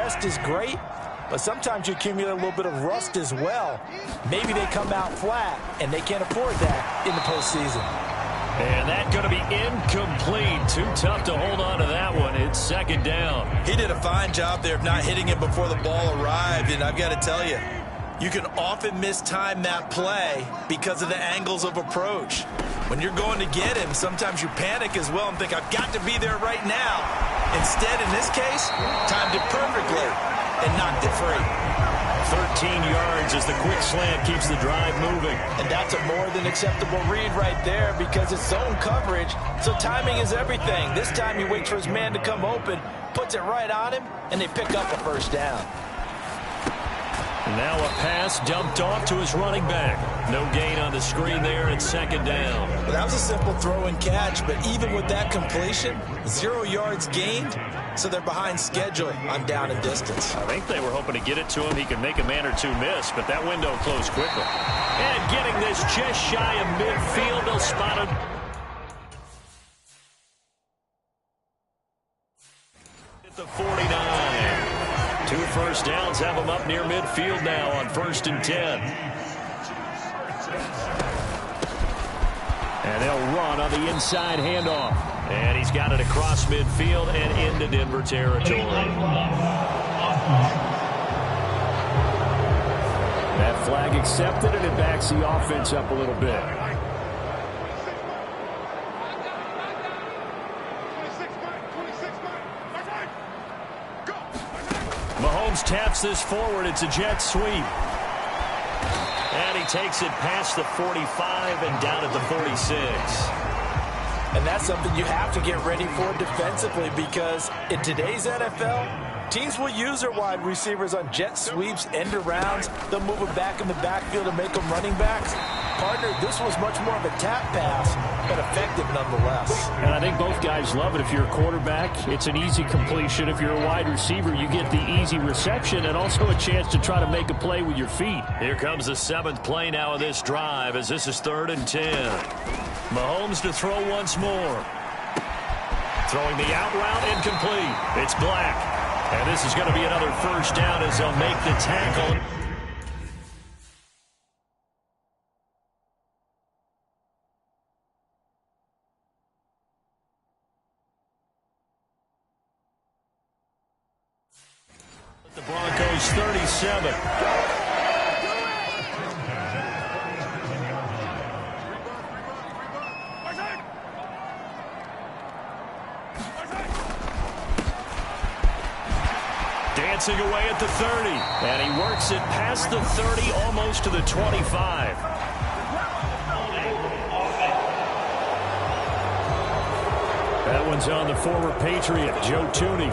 rest is great, but sometimes you accumulate a little bit of rust as well. Maybe they come out flat, and they can't afford that in the postseason. And that's going to be incomplete. Too tough to hold on to that one. It's second down. He did a fine job there of not hitting it before the ball arrived, and I've got to tell you, you can often mistime that play because of the angles of approach. When you're going to get him, sometimes you panic as well and think, I've got to be there right now. Instead, in this case, timed it perfectly and knocked it free. 13 yards as the quick slant keeps the drive moving. And that's a more than acceptable read right there because it's zone coverage, so timing is everything. This time he waits for his man to come open, puts it right on him, and they pick up a first down. And now a pass dumped off to his running back. No gain on the screen there at second down. Well, that was a simple throw and catch, but even with that completion, 0 yards gained, so they're behind schedule on down and distance. I think they were hoping to get it to him. He could make a man or two miss, but that window closed quickly. And getting this just shy of midfield, they'll spot him. At the 49. 2 first downs have him up near midfield now on 1st and 10. And they'll run on the inside handoff. And he's got it across midfield and into Denver territory. That flag accepted, and it backs the offense up a little bit. Mahomes taps this forward. It's a jet sweep. And he takes it past the 45 and down at the 46. And that's something you have to get ready for defensively because in today's NFL, teams will use their wide receivers on jet sweeps, end arounds. They'll move them back in the backfield and make them running backs. Partner, this was much more of a tap pass, but effective nonetheless. And I think both guys love it. If you're a quarterback, it's an easy completion. If you're a wide receiver, you get the easy reception and also a chance to try to make a play with your feet. Here comes the 7th play now of this drive as this is 3rd and 10. Mahomes to throw once more. Throwing the out route incomplete. It's Black. And this is going to be another first down as they'll make the tackle. The Broncos 37. Dancing away at the 30. And he works it past the 30, almost to the 25. That one's on the former Patriot, Joe Thuney.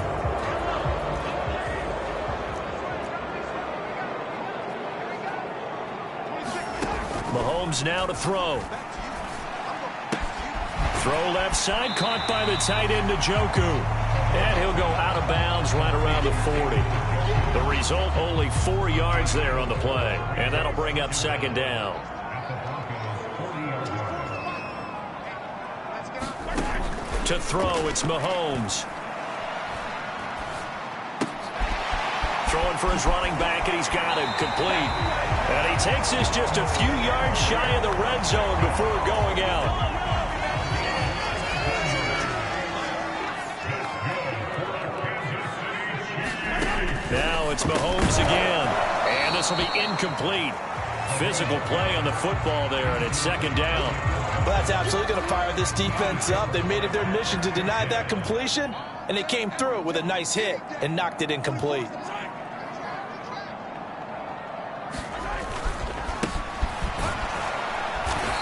Mahomes now to throw. Throw left side, caught by the tight end Njoku. And he'll go out of bounds right around the 40. The result, only 4 yards there on the play. And that'll bring up second down. To throw, it's Mahomes. Throwing for his running back, and he's got him complete. And he takes this just a few yards shy of the red zone before going out. Now it's Mahomes again. And this will be incomplete. Physical play on the football there, and it's second down. Well, that's absolutely going to fire this defense up. They made it their mission to deny that completion, and they came through with a nice hit and knocked it incomplete.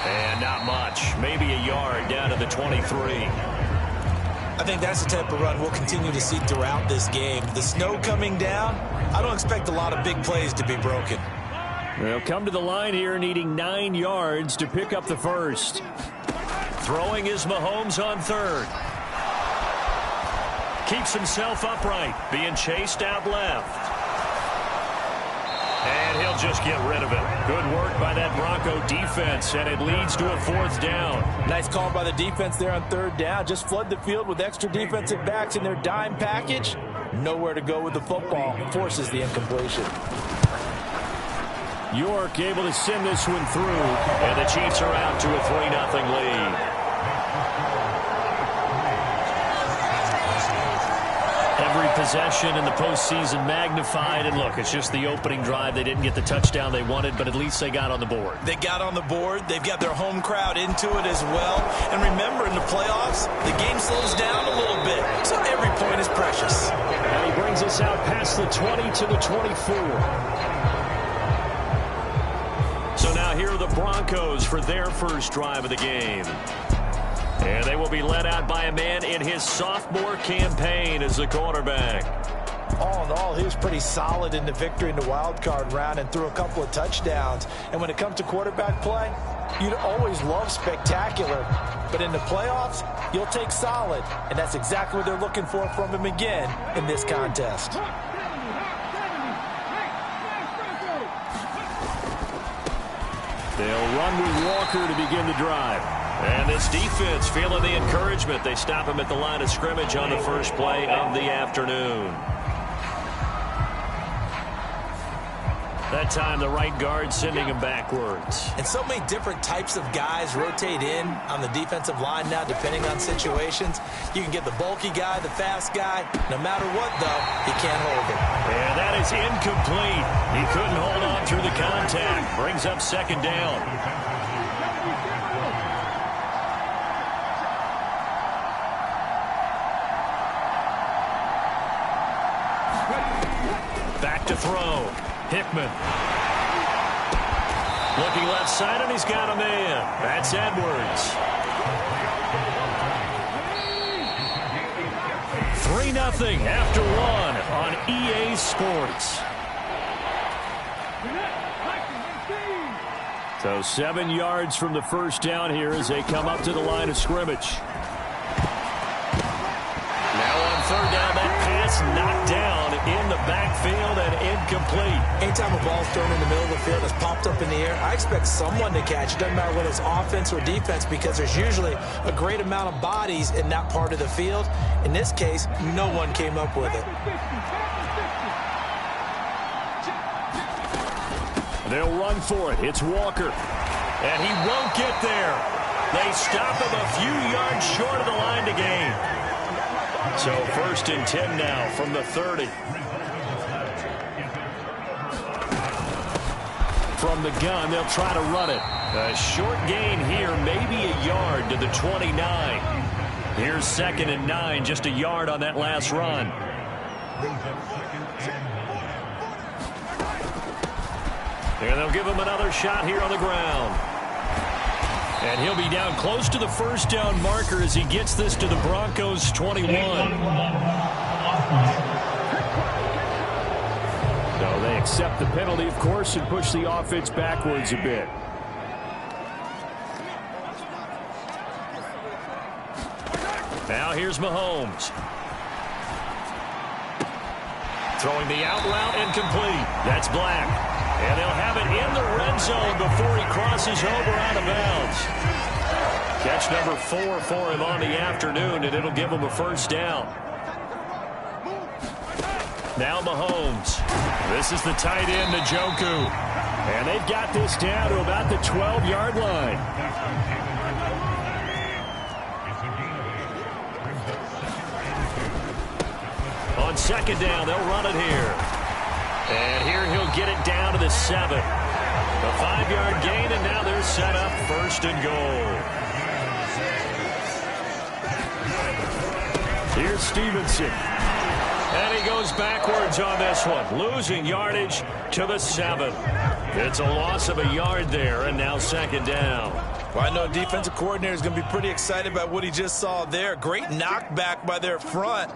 And not much. Maybe a yard down to the 23. I think that's the type of run we'll continue to see throughout this game. The snow coming down, I don't expect a lot of big plays to be broken. They'll come to the line here needing 9 yards to pick up the first. Throwing is Mahomes on 3rd. Keeps himself upright, being chased out left. And he'll just get rid of it. Good work by that Bronco defense, and it leads to a 4th down. Nice call by the defense there on 3rd down. Just flood the field with extra defensive backs in their dime package, Nowhere to go with the football. Forces the incompletion. York able to send this one through. And the Chiefs are out to a 3-0 lead. Every possession in the postseason magnified. And look, it's just the opening drive. They didn't get the touchdown they wanted, but at least they got on the board. They got on the board. They've got their home crowd into it as well. And remember, in the playoffs, the game slows down a little bit. So every point is precious. And he brings us out past the 20 to the 24. So now here are the Broncos for their first drive of the game. And they will be led out by a man in his sophomore campaign as the quarterback. All in all, he was pretty solid in the victory in the wild card round and threw a couple of touchdowns. And when it comes to quarterback play, you'd always love spectacular. But in the playoffs, you'll take solid. And that's exactly what they're looking for from him again in this contest. They'll run with Walker to begin the drive. And this defense feeling the encouragement. They stop him at the line of scrimmage on the first play of the afternoon. That time the right guard sending him backwards. And so many different types of guys rotate in on the defensive line now depending on situations. You can get the bulky guy, the fast guy. No matter what, though, he can't hold it. And that is incomplete. He couldn't hold on through the contact. Brings up second down. Back to throw. Hickman. Looking left side, and he's got a man. That's Edwards. 3-0 after one on EA Sports. So 7 yards from the first down here as they come up to the line of scrimmage. Now on third down, that pass knocked down in the backfield and incomplete. Anytime a ball's thrown in the middle of the field and it's popped up in the air, I expect someone to catch it. Doesn't matter whether it's offense or defense, because there's usually a great amount of bodies in that part of the field. In this case, no one came up with it. They'll run for it. It's Walker. And he won't get there. They stop him a few yards short of the line to gain. So 1st and 10 now from the 30. From the gun, they'll try to run it. A short gain here, maybe a yard to the 29. Here's 2nd and 9, just a yard on that last run. And they'll give him another shot here on the ground. And he'll be down close to the first down marker as he gets this to the Broncos' 21. So they accept the penalty, of course, and push the offense backwards a bit. Now here's Mahomes. Throwing the out route incomplete. That's Black. And they'll have it in the red zone before he crosses over out of bounds. Catch number 4 for him on the afternoon, and it'll give him a first down. Now Mahomes. This is the tight end, Njoku. And they've got this down to about the 12-yard line. On second down, they'll run it here. And here he'll get it down to the 7. A 5-yard gain, and now they're set up 1st and goal. Here's Stevenson. And he goes backwards on this one, losing yardage to the 7. It's a loss of a yard there, and now 2nd down. Well, I know defensive coordinator is going to be pretty excited about what he just saw there. Great knockback by their front.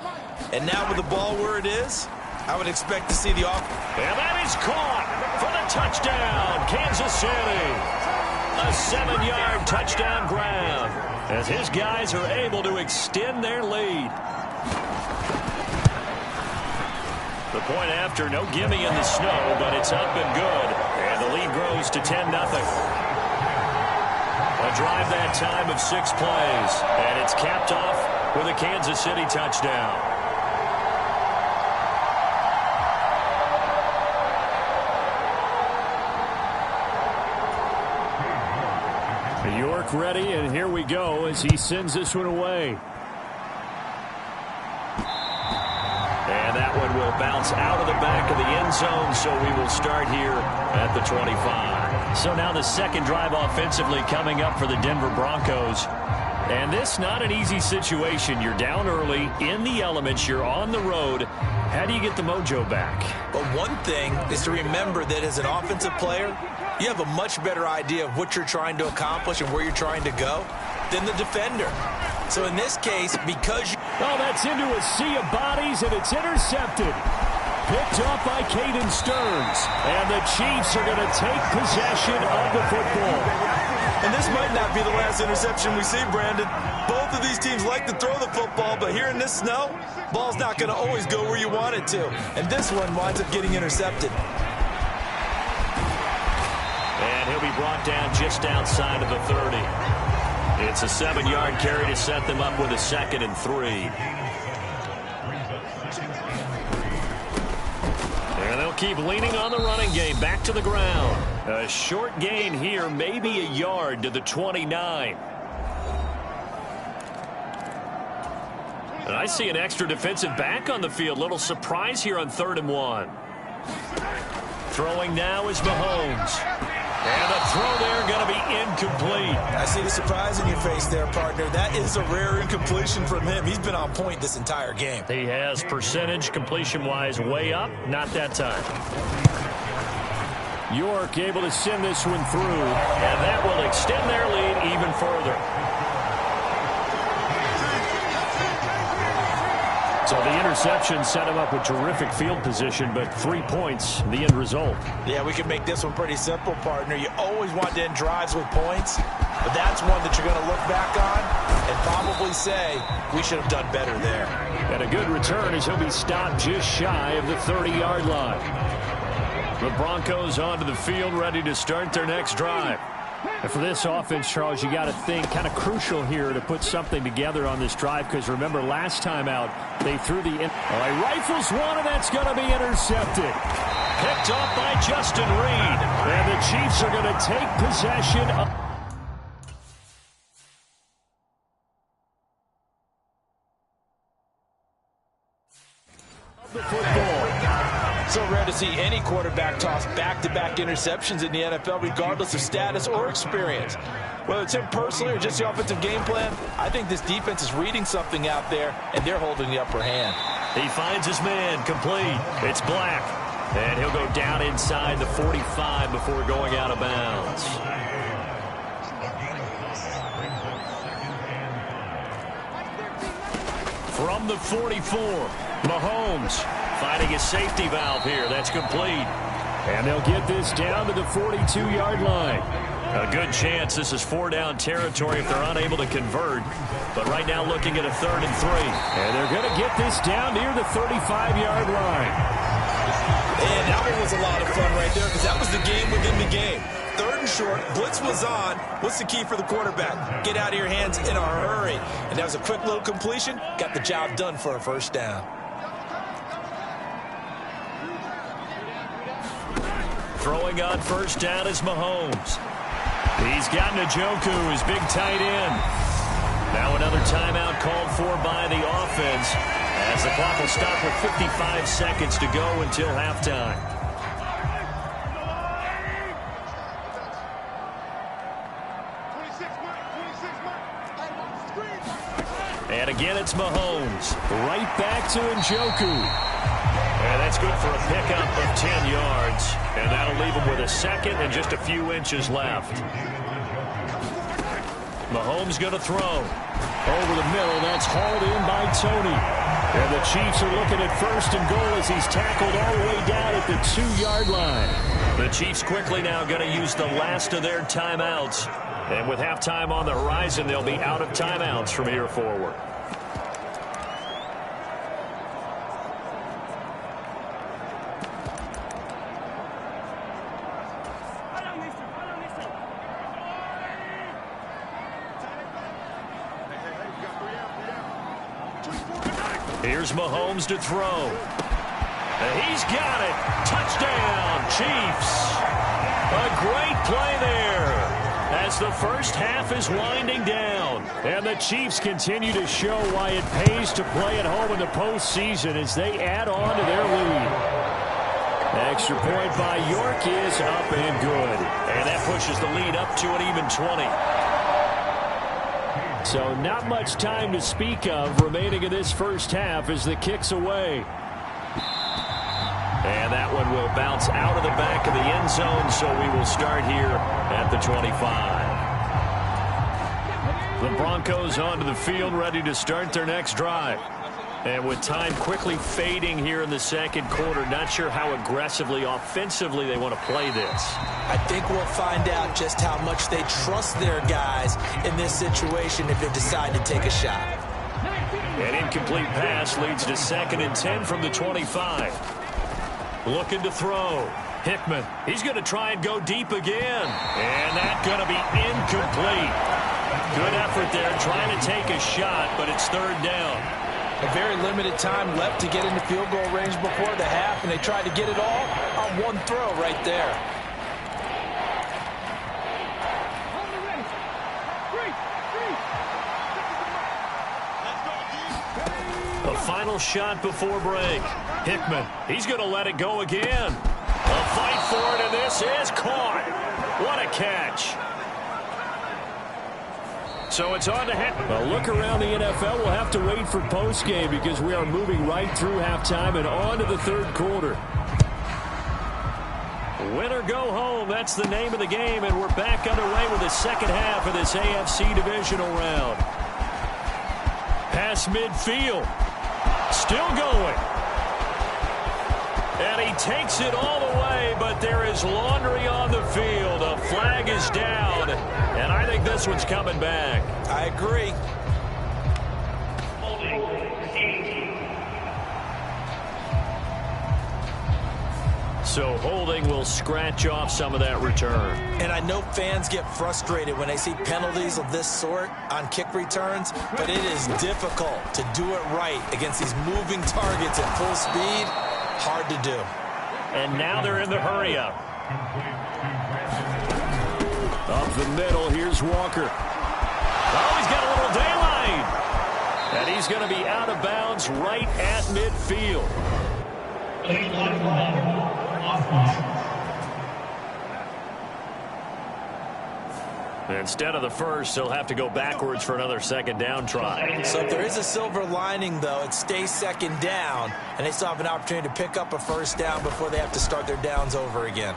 And now with the ball where it is, I would expect to see the off. And that is caught for the touchdown, Kansas City. A 7-yard touchdown grab as his guys are able to extend their lead. The point after, no gimme in the snow, but it's up and good. And the lead grows to 10-0. A drive that time of 6 plays. And it's capped off with a Kansas City touchdown. quarterback ready, and here we go as he sends this one away. And that one will bounce out of the back of the end zone, so we will start here at the 25. So now the second drive offensively coming up for the Denver Broncos. And this not an easy situation. You're down early, in the elements, you're on the road. How do you get the mojo back? But one thing is to remember that as an offensive player, you have a much better idea of what you're trying to accomplish and where you're trying to go than the defender. So in this case, because you... Oh, that's into a sea of bodies, and it's intercepted. Picked off by Caden Stearns. And the Chiefs are going to take possession of the football. And this might not be the last interception we see, Brandon. Both of these teams like to throw the football, but here in this snow, ball's not going to always go where you want it to. And this one winds up getting intercepted. And he'll be brought down just outside of the 30. It's a 7-yard carry to set them up with a 2nd and 3. And they'll keep leaning on the running game. Back to the ground. A short gain here, maybe a yard to the 29. And I see an extra defensive back on the field. Little surprise here on 3rd and 1. Throwing now is Mahomes. And the throw there going to be incomplete. I see the surprise in your face there, partner. That is a rare incompletion from him. He's been on point this entire game. He has percentage completion-wise way up. Not that time. York able to send this one through. And that will extend their lead even further. So the interception set him up with terrific field position, but 3 points, the end result. Yeah, we can make this one pretty simple, partner. You always want to end drives with points, but that's one that you're going to look back on and probably say, we should have done better there. And a good return as he'll be stopped just shy of the 30-yard line. The Broncos onto the field, ready to start their next drive. And for this offense, Charles, you got to think kind of crucial here to put something together on this drive, because remember last time out they threw the all right, rifles one, and that's going to be intercepted. Picked off by Justin Reed, and the Chiefs are going to take possession of the football. So rare to see any quarterback toss back-to-back interceptions in the NFL, regardless of status or experience. Whether it's him personally or just the offensive game plan, I think this defense is reading something out there, and they're holding the upper hand. He finds his man, complete. It's Black, and he'll go down inside the 45 before going out of bounds. From the 44, Mahomes finding a safety valve here. That's complete. And they'll get this down to the 42-yard line. A good chance this is 4-down territory if they're unable to convert. But right now looking at a 3rd and 3. And they're going to get this down near the 35-yard line. And that one was a lot of fun right there, because that was the game within the game. 3rd and short, blitz was on. What's the key for the quarterback? Get out of your hands in a hurry. And that was a quick little completion. Got the job done for a 1st down. Throwing on 1st down is Mahomes. He's got Njoku, his big tight end. Now another timeout called for by the offense, as the clock will stop with 55 seconds to go until halftime. And again, it's Mahomes. Right back to Njoku. And that's good for a pickup of 10 yards. And that'll leave him with a 2nd and just a few inches left. Mahomes going to throw. Over the middle, that's hauled in by Tony. And the Chiefs are looking at 1st and goal as he's tackled all the way down at the 2-yard line. The Chiefs quickly now going to use the last of their timeouts. And with halftime on the horizon, they'll be out of timeouts from here forward. Here's Mahomes to throw. And he's got it. Touchdown, Chiefs. A great play there as the first half is winding down. And the Chiefs continue to show why it pays to play at home in the postseason as they add on to their lead. Extra point by York is up and good. And that pushes the lead up to an even 20. So not much time to speak of remaining in this first half as the kick's away. And that one will bounce out of the back of the end zone, so we will start here at the 25. The Broncos onto the field, ready to start their next drive. And with time quickly fading here in the second quarter, not sure how aggressively, offensively they want to play this. I think we'll find out just how much they trust their guys in this situation if they decide to take a shot. An incomplete pass leads to 2nd and 10 from the 25. Looking to throw. Hickman. He's going to try and go deep again. And that's going to be incomplete. Good effort there trying to take a shot, but it's 3rd down. A very limited time left to get into field goal range before the half, and they tried to get it all on one throw right there. The final shot before break. Hickman, he's going to let it go again. A fight for it, and this is caught. What a catch. So it's on to Hickman. A look around the NFL. We'll have to wait for postgame because we are moving right through halftime and on to the 3rd quarter. Win or go home, that's the name of the game, and we're back underway with the second half of this AFC divisional round. Pass midfield. Still going. And he takes it all the way, but there is laundry on the field. A flag is down, and I think this one's coming back. I agree. So holding will scratch off some of that return. And I know fans get frustrated when they see penalties of this sort on kick returns, but it is difficult to do it right against these moving targets at full speed. Hard to do. And now they're in the hurry-up. Up the middle, here's Walker. Oh, he's got a little daylight. And he's going to be out of bounds right at midfield. Instead of the first, he'll have to go backwards for another 2nd down try. So if there is a silver lining, though, it stays 2nd down, and they still have an opportunity to pick up a 1st down before they have to start their downs over again.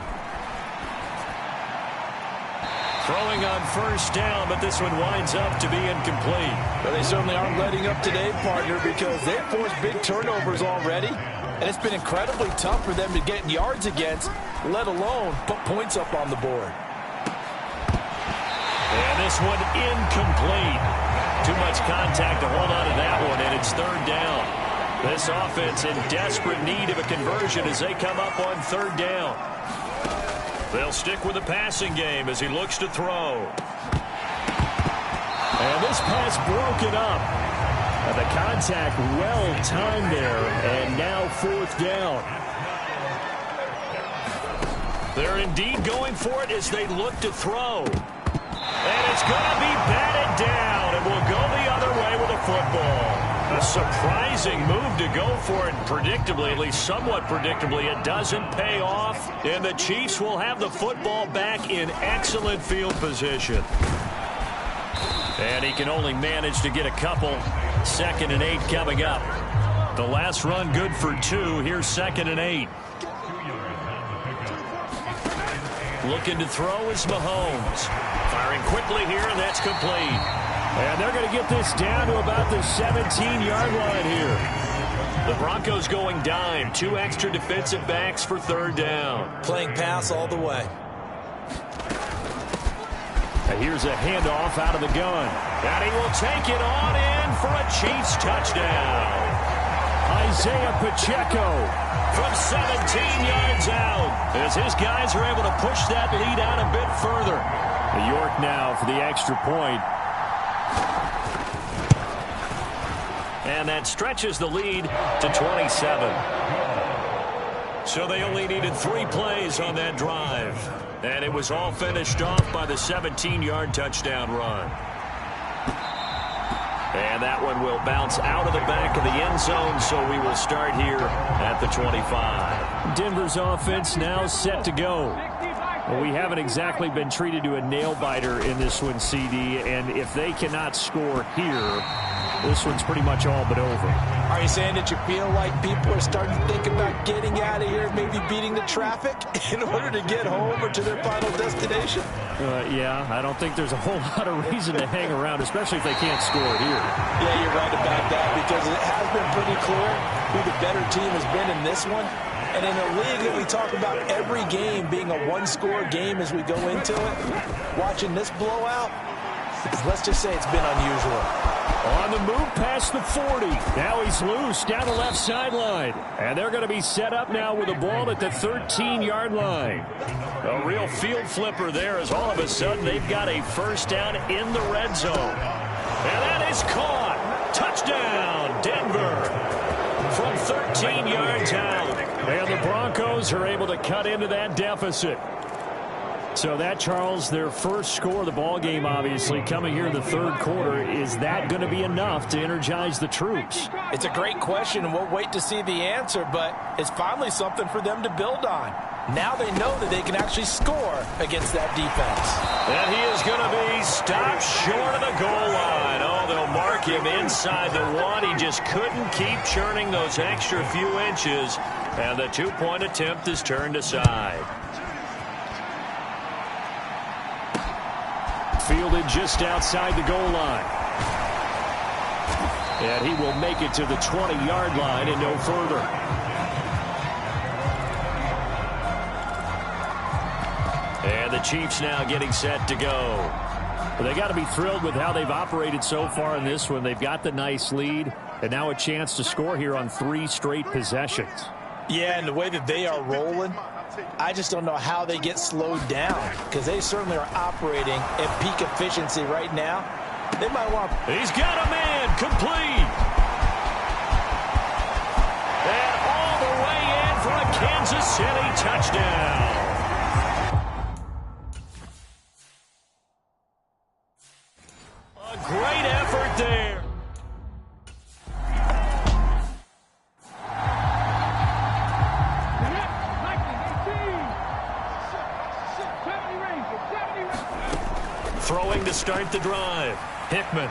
Throwing on 1st down, but this one winds up to be incomplete. Well, they certainly aren't letting up today, partner, because they've forced big turnovers already, and it's been incredibly tough for them to get yards against, let alone put points up on the board. And this one incomplete. Too much contact to hold on to that one, and it's 3rd down. This offense in desperate need of a conversion as they come up on 3rd down. They'll stick with the passing game as he looks to throw. And this pass broken up. And the contact well timed there, and now 4th down. They're indeed going for it as they look to throw. And it's going to be batted down, and will go the other way with a football. A surprising move to go for it, predictably, at least somewhat predictably. It doesn't pay off, and the Chiefs will have the football back in excellent field position. And he can only manage to get a couple. 2nd and 8 coming up. The last run good for 2. Here's 2nd and 8. Looking to throw is Mahomes. Firing quickly here, and that's complete. And they're going to get this down to about the 17-yard line here. The Broncos going dime. 2 extra defensive backs for 3rd down. Playing pass all the way. And here's a handoff out of the gun. And he will take it on in for a Chiefs touchdown. Isaiah Pacheco from 17 yards out as his guys are able to push that lead out a bit further. York now for the extra point. And that stretches the lead to 27. So they only needed 3 plays on that drive. And it was all finished off by the 17-yard touchdown run. And that one will bounce out of the back of the end zone, so we will start here at the 25. Denver's offense now set to go. Well, we haven't exactly been treated to a nail-biter in this one, CD, and if they cannot score here, this one's pretty much all but over. Are you saying that you feel like people are starting to think about getting out of here, maybe beating the traffic in order to get home or to their final destination? Yeah, I don't think there's a whole lot of reason to hang around, especially if they can't score here. Yeah, you're right about that, because it has been pretty clear who the better team has been in this one. And in a league that we talk about every game being a one-score game as we go into it, watching this blowout, let's just say it's been unusual. On the move past the 40. Now he's loose down the left sideline. And they're going to be set up now with the ball at the 13-yard line. A real field flipper there as all of a sudden they've got a first down in the red zone. And that is caught. Touchdown, Denver. From 13 yards out. And the Broncos are able to cut into that deficit. So that, Charles, their first score of the ball game, obviously, coming here in the third quarter. Is that going to be enough to energize the troops? It's a great question, and we'll wait to see the answer, but it's finally something for them to build on. Now they know that they can actually score against that defense. And he is going to be stopped short of the goal line. Oh, they'll mark him inside the 1. He just couldn't keep churning those extra few inches, and the 2-point attempt is turned aside. Fielded just outside the goal line. And he will make it to the 20-yard line and no further. And the Chiefs now getting set to go. Well, they got to be thrilled with how they've operated so far in this one. They've got the nice lead, and now a chance to score here on 3 straight possessions. Yeah, and the way that they are rolling, I just don't know how they get slowed down, because they certainly are operating at peak efficiency right now. They might want... He's got a man complete. And all the way in for a Kansas City touchdown. A great effort there. Throwing to start the drive. Hickman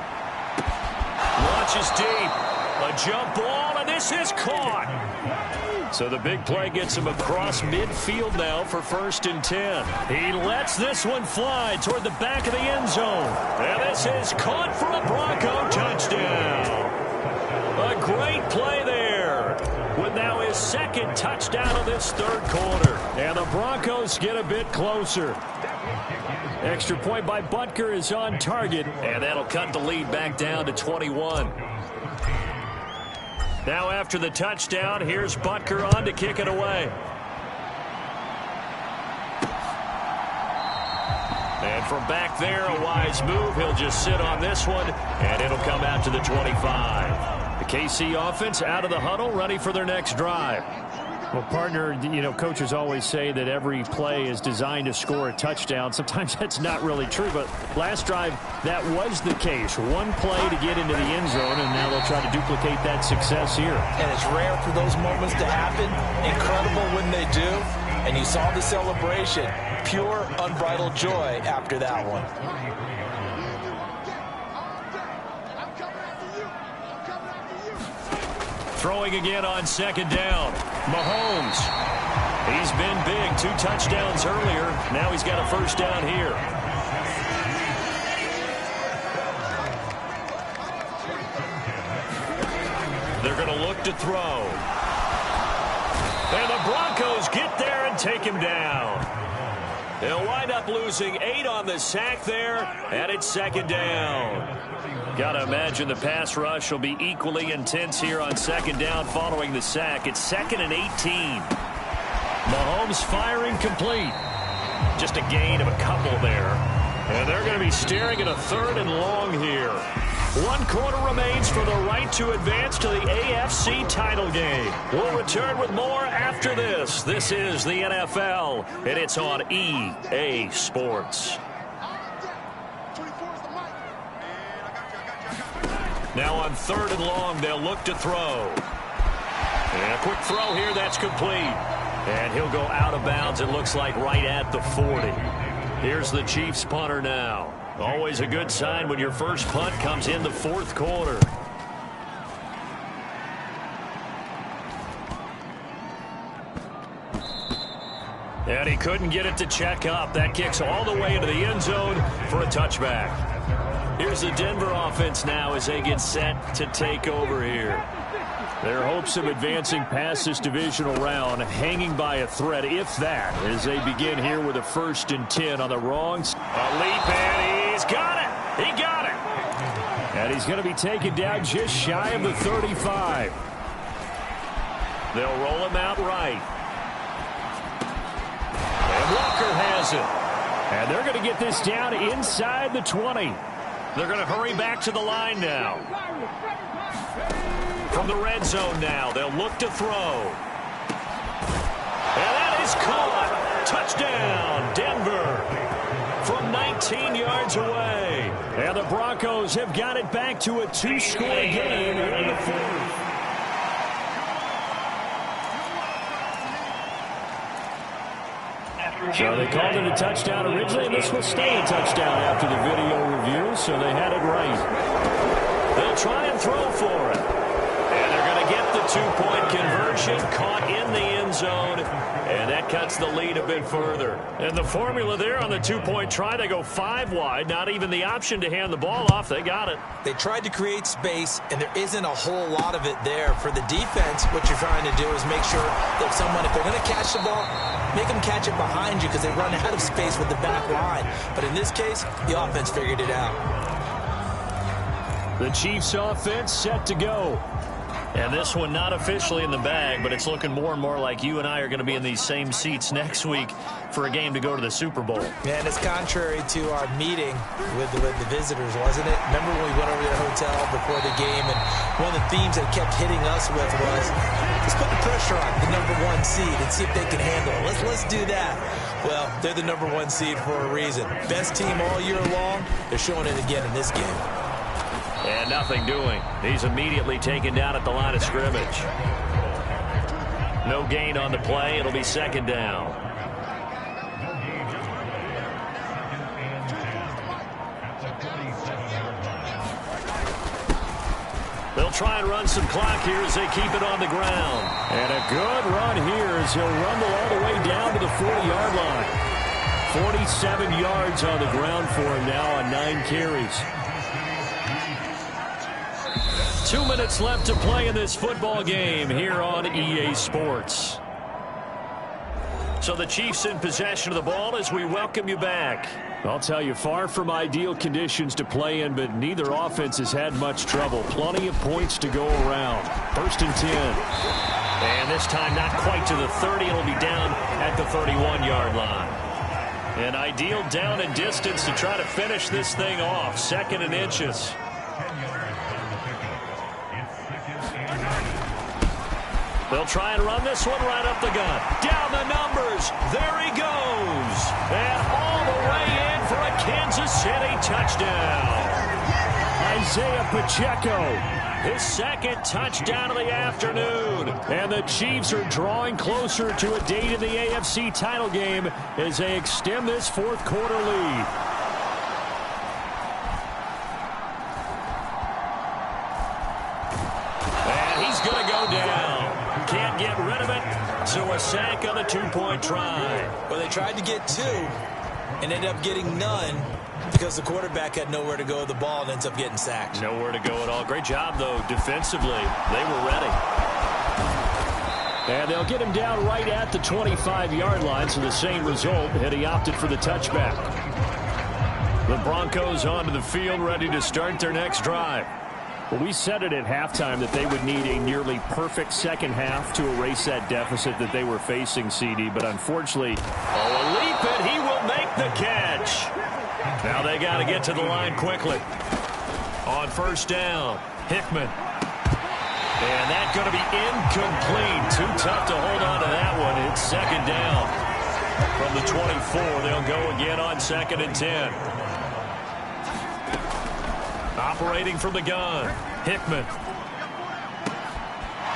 launches deep. A jump ball, and this is caught. So the big play gets him across midfield now for 1st and 10. He lets this one fly toward the back of the end zone. And this is caught for a Bronco touchdown. A great play there. With now his 2nd touchdown of this third quarter. And the Broncos get a bit closer. Extra point by Butker is on target, and that'll cut the lead back down to 21. Now after the touchdown, here's Butker on to kick it away. And from back there, a wise move. He'll just sit on this one, and it'll come out to the 25. The KC offense out of the huddle, ready for their next drive. Well, partner, you know, coaches always say that every play is designed to score a touchdown. Sometimes that's not really true, but last drive, that was the case. One play to get into the end zone, and now they'll try to duplicate that success here. And it's rare for those moments to happen. Incredible when they do. And you saw the celebration. Pure, unbridled joy after that one. Throwing again on 2nd down. Mahomes. He's been big. 2 touchdowns earlier. Now he's got a 1st down here. They're going to look to throw. And the Broncos get there and take him down. They'll wind up losing 8 on the sack there, and it's 2nd down. Got to imagine the pass rush will be equally intense here on 2nd down following the sack. It's 2nd and 18. Mahomes firing complete. Just a gain of a couple there. And they're going to be staring at a 3rd and long here. 1 quarter remains for the right to advance to the AFC title game. We'll return with more after this. This is the NFL, and it's on EA Sports. Now on 3rd and long, they'll look to throw. And a quick throw here, that's complete. And he'll go out of bounds, it looks like right at the 40. Here's the Chiefs punter now. Always a good sign when your first punt comes in the 4th quarter. And he couldn't get it to check up. That kicks all the way into the end zone for a touchback. Here's the Denver offense now as they get set to take over here. Their hopes of advancing past this divisional round hanging by a thread, if that, as they begin here with a 1st and 10 on the wrong side. A leap, and he's got it. He got it. And he's going to be taken down just shy of the 35. They'll roll him out right. And Walker has it. And they're going to get this down inside the 20. They're going to hurry back to the line now. From the red zone now, they'll look to throw. And that is caught. Touchdown, Denver. From 19 yards away. And the Broncos have got it back to a 2-score game in the 4th. So they called it a touchdown originally, and this will stay a touchdown after the video review, so they had it right. They'll try and throw for it. And they're going to get the 2-point conversion, caught in the end zone, and that cuts the lead a bit further. And the formula there on the 2-point try, they go 5 wide, not even the option to hand the ball off. They got it. They tried to create space, and there isn't a whole lot of it there. For the defense, what you're trying to do is make sure that someone, if they're going to catch the ball, make them catch it behind you because they run out of space with the back line. But in this case, the offense figured it out. The Chiefs offense set to go. And this one not officially in the bag, but it's looking more and more like you and I are going to be in these same seats next week for a game to go to the Super Bowl. And it's contrary to our meeting with the visitors, wasn't it? Remember when we went over to the hotel before the game, and one of the themes they kept hitting us with was, let's put the pressure on the #1 seed and see if they can handle it. Let's do that. Well, they're the #1 seed for a reason. Best team all year long. They're showing it again in this game. And nothing doing. He's immediately taken down at the line of scrimmage. No gain on the play. It'll be 2nd down. They'll try and run some clock here as they keep it on the ground. And a good run here as he'll rumble all the way down to the 40-yard line. 47 yards on the ground for him now on 9 carries. 2 minutes left to play in this football game here on EA Sports. So the Chiefs in possession of the ball as we welcome you back. I'll tell you, far from ideal conditions to play in, but neither offense has had much trouble. Plenty of points to go around. 1st and 10. And this time not quite to the 30. It'll be down at the 31-yard line. An ideal down and distance to try to finish this thing off. 2nd and inches. They'll try and run this one right up the gut. Down the numbers. There he goes. And all the way in for a Kansas City touchdown. Isaiah Pacheco. His 2nd touchdown of the afternoon. And the Chiefs are drawing closer to a date in the AFC title game as they extend this 4th quarter lead. And he's going to go down. Can't get rid of it, so a sack on the 2-point try. Well, they tried to get 2 and ended up getting none because the quarterback had nowhere to go with the ball and ends up getting sacked. Nowhere to go at all. Great job, though, defensively. They were ready. And they'll get him down right at the 25-yard line, so the same result, had he opted for the touchback. The Broncos onto the field, ready to start their next drive. Well, we said it at halftime that they would need a nearly perfect second half to erase that deficit that they were facing, CD. But unfortunately, a leap, and he will make the catch. Now they got to get to the line quickly. On first down, Hickman. And that's going to be incomplete. Too tough to hold on to that one. It's second down. From the 24, they'll go again on 2nd and 10. Operating from the gun, Hickman.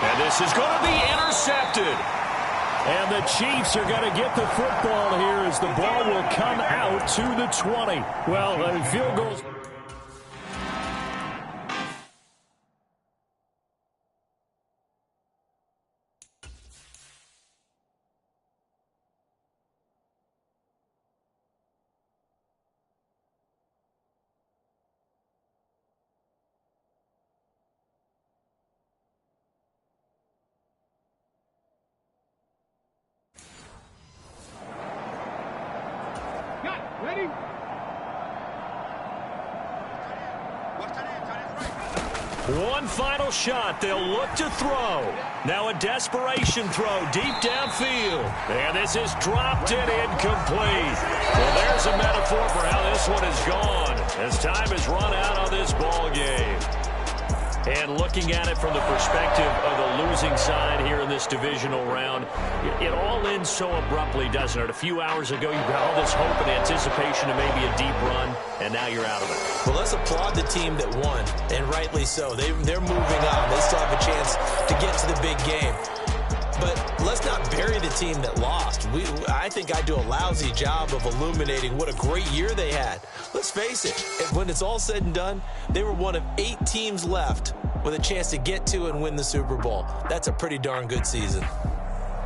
And this is going to be intercepted. And the Chiefs are going to get the football here as the ball will come out to the 20. Well, field goals. Ready? One final shot. They'll look to throw. Now a desperation throw deep downfield. And this is dropped and incomplete. Well, there's a metaphor for how this one is gone as time has run out on this ball game. And looking at it from the perspective of the losing side here in this divisional round, it all ends so abruptly, doesn't it? A few hours ago, you got all this hope and anticipation of maybe a deep run, and now you're out of it. Well, let's applaud the team that won, and rightly so. They're moving on. They still have a chance to get to the big game. But let's not bury the team that lost. I think I do a lousy job of illuminating what a great year they had. Let's face it, when it's all said and done, they were one of 8 teams left with a chance to get to and win the Super Bowl. That's a pretty darn good season.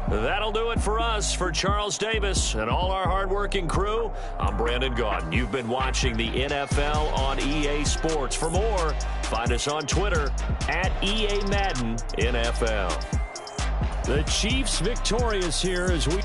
That'll do it for us. For Charles Davis and all our hardworking crew, I'm Brandon Gaudin. You've been watching the NFL on EA Sports. For more, find us on Twitter at EA Madden NFL. The Chiefs victorious here as we...